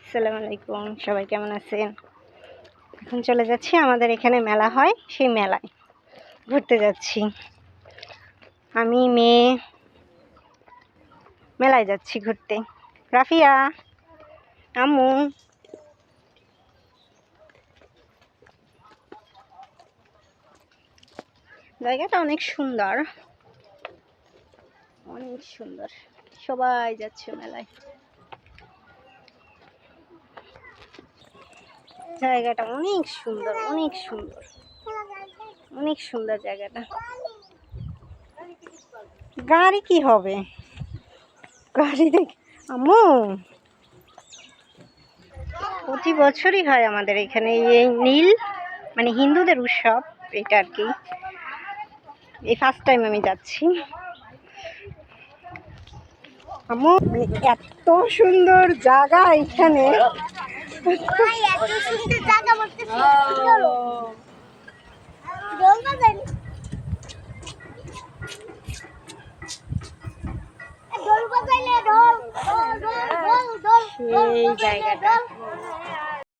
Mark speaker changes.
Speaker 1: আসসালামু আলাইকুম, সবাই কেমন আছেন? এখন চলে যাচ্ছি, আমাদের এখানে মেলা হয়, সেই মেলায় ঘুরতে যাচ্ছি। আমি মেয়ে মেলায় যাচ্ছি ঘুরতে। রাফিয়া, আম্মু। জায়গাটা অনেক সুন্দর, অনেক সুন্দর। সবাই যাচ্ছে মেলায়। জায়গাটা অনেক সুন্দর, অনেক সুন্দর, অনেক সুন্দর জায়গাটা। গাড়ি কি হবে, গাড়ি দেখে আম্মু। প্রতি বছরই হয় আমাদের এখানে এই নীল, মানে হিন্দুদের উৎসব এটা আর কি। এই ফার্স্ট টাইম আমি যাচ্ছি। আম্মু, এত সুন্দর জায়গা এখানে। সেই জায়গাটা